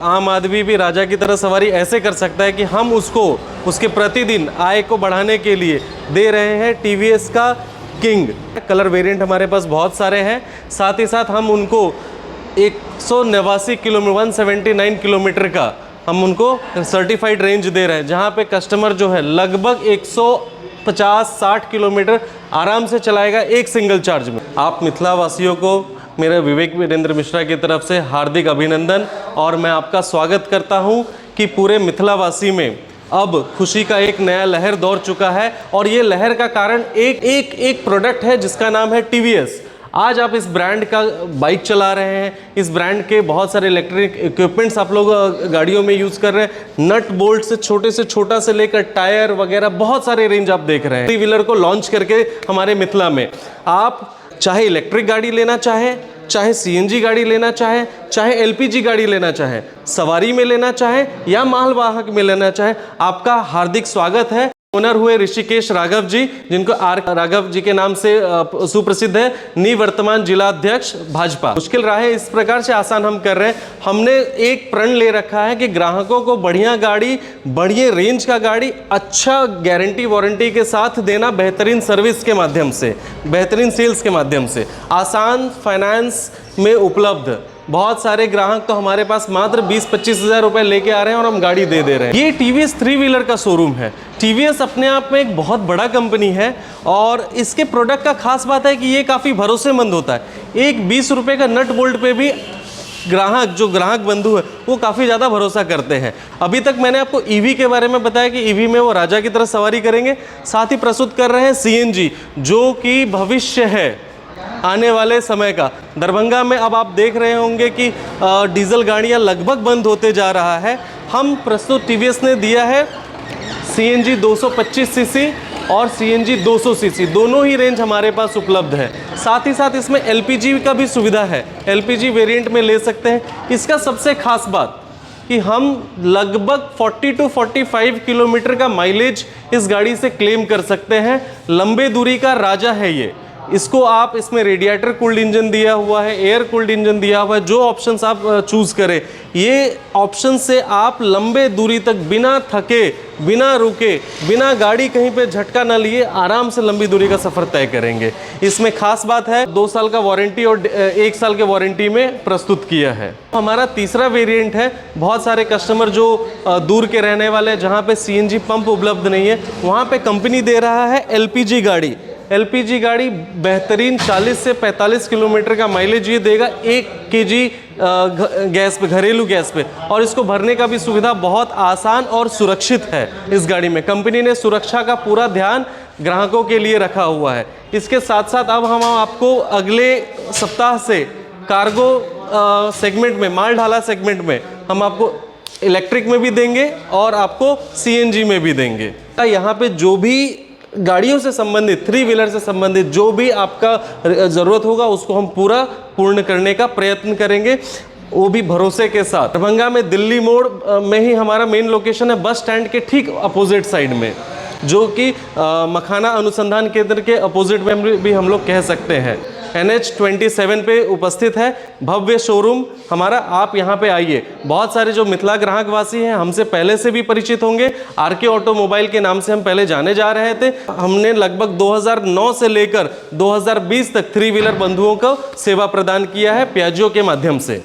आम आदमी भी राजा की तरह सवारी ऐसे कर सकता है कि हम उसको उसके प्रतिदिन आय को बढ़ाने के लिए दे रहे हैं टीवीएस का किंग। कलर वेरिएंट हमारे पास बहुत सारे हैं, साथ ही साथ हम उनको 189 किलोमीटर 179 किलोमीटर का हम उनको सर्टिफाइड रेंज दे रहे हैं, जहाँ पे कस्टमर जो है लगभग 150-60 किलोमीटर आराम से चलाएगा एक सिंगल चार्ज में। आप मिथिला वासियों को मेरे विवेक वीरेंद्र मिश्रा की तरफ से हार्दिक अभिनंदन और मैं आपका स्वागत करता हूं कि पूरे मिथिलावासी में अब खुशी का एक नया लहर दौड़ चुका है और ये लहर का कारण एक प्रोडक्ट है जिसका नाम है टीवीएस। आज आप इस ब्रांड का बाइक चला रहे हैं, इस ब्रांड के बहुत सारे इलेक्ट्रिक इक्विपमेंट्स आप लोग गाड़ियों में यूज़ कर रहे हैं। नट बोल्ट से छोटा से लेकर टायर वगैरह बहुत सारे रेंज आप देख रहे हैं। थ्री व्हीलर को लॉन्च करके हमारे मिथिला में आप चाहे इलेक्ट्रिक गाड़ी लेना चाहे, चाहे सीएनजी गाड़ी लेना चाहे, चाहे एलपीजी गाड़ी लेना चाहे, सवारी में लेना चाहे या मालवाहक में लेना चाहे, आपका हार्दिक स्वागत है। ओनर हुए ऋषिकेश राघव जी, जिनको आर राघव जी के नाम से सुप्रसिद्ध है, निवर्तमान जिलाध्यक्ष भाजपा। मुश्किल राहें इस प्रकार से आसान हम कर रहे हैं। हमने एक प्रण ले रखा है कि ग्राहकों को बढ़िया गाड़ी, बढ़िया रेंज का गाड़ी, अच्छा गारंटी वारंटी के साथ देना, बेहतरीन सर्विस के माध्यम से, बेहतरीन सेल्स के माध्यम से, आसान फाइनेंस में उपलब्ध। बहुत सारे ग्राहक तो हमारे पास मात्र 20-25 हज़ार रुपये लेके आ रहे हैं और हम गाड़ी दे रहे हैं। ये टीवीएस थ्री व्हीलर का शोरूम है। टीवीएस अपने आप में एक बहुत बड़ा कंपनी है और इसके प्रोडक्ट का खास बात है कि ये काफ़ी भरोसेमंद होता है। एक 20 रुपये का नट बोल्ट पे भी ग्राहक बंधु है वो काफ़ी ज़्यादा भरोसा करते हैं। अभी तक मैंने आपको ईवी के बारे में बताया कि ईवी में वो राजा की तरह सवारी करेंगे। साथ ही प्रस्तुत कर रहे हैं सीएनजी, जो कि भविष्य है आने वाले समय का। दरभंगा में अब आप देख रहे होंगे कि डीजल गाड़ियां लगभग बंद होते जा रहा है। हम प्रस्तुत टीवीएस ने दिया है सीएनजी 225 सीसी और सीएनजी 200 सीसी, दोनों ही रेंज हमारे पास उपलब्ध है। साथ ही साथ इसमें एलपीजी का भी सुविधा है, एलपीजी वेरिएंट में ले सकते हैं। इसका सबसे खास बात कि हम लगभग 40-45 किलोमीटर का माइलेज इस गाड़ी से क्लेम कर सकते हैं। लंबे दूरी का राजा है ये। इसको आप इसमें रेडिएटर कूल्ड इंजन दिया हुआ है, एयर कूल्ड इंजन दिया हुआ है। जो ऑप्शंस आप चूज़ करें, ये ऑप्शन से आप लंबे दूरी तक बिना थके, बिना रुके, बिना गाड़ी कहीं पे झटका ना लिए आराम से लंबी दूरी का सफ़र तय करेंगे। इसमें खास बात है 2 साल का वारंटी और 1 साल के वारंटी में प्रस्तुत किया है। हमारा तीसरा वेरिएंट है। बहुत सारे कस्टमर जो दूर के रहने वाले हैं, जहाँ पे सीएनजी पंप उपलब्ध नहीं है, वहाँ पे कंपनी दे रहा है एलपीजी गाड़ी। एलपीजी गाड़ी बेहतरीन 40 से 45 किलोमीटर का माइलेज ये देगा 1 केजी गैस पे, घरेलू गैस पे। और इसको भरने का भी सुविधा बहुत आसान और सुरक्षित है। इस गाड़ी में कंपनी ने सुरक्षा का पूरा ध्यान ग्राहकों के लिए रखा हुआ है। इसके साथ साथ अब हम आपको अगले सप्ताह से कार्गो सेगमेंट में, माल ढाला सेगमेंट में हम आपको इलेक्ट्रिक में भी देंगे और आपको सीएनजी में भी देंगे। यहाँ पे जो भी गाड़ियों से संबंधित, थ्री व्हीलर से संबंधित जो भी आपका ज़रूरत होगा उसको हम पूर्ण करने का प्रयत्न करेंगे, वो भी भरोसे के साथ। दरभंगा में दिल्ली मोड़ में ही हमारा मेन लोकेशन है, बस स्टैंड के ठीक अपोजिट साइड में, जो कि मखाना अनुसंधान केंद्र के अपोजिट में भी हम लोग कह सकते हैं। NH27 पे उपस्थित है भव्य शोरूम हमारा। आप यहाँ पे आइए। बहुत सारे जो मिथिला ग्राहक वासी हैं हमसे पहले से भी परिचित होंगे। आरके ऑटोमोबाइल के नाम से हम पहले जाने जा रहे थे। हमने लगभग 2009 से लेकर 2020 तक थ्री व्हीलर बंधुओं को सेवा प्रदान किया है पियाजियो के माध्यम से।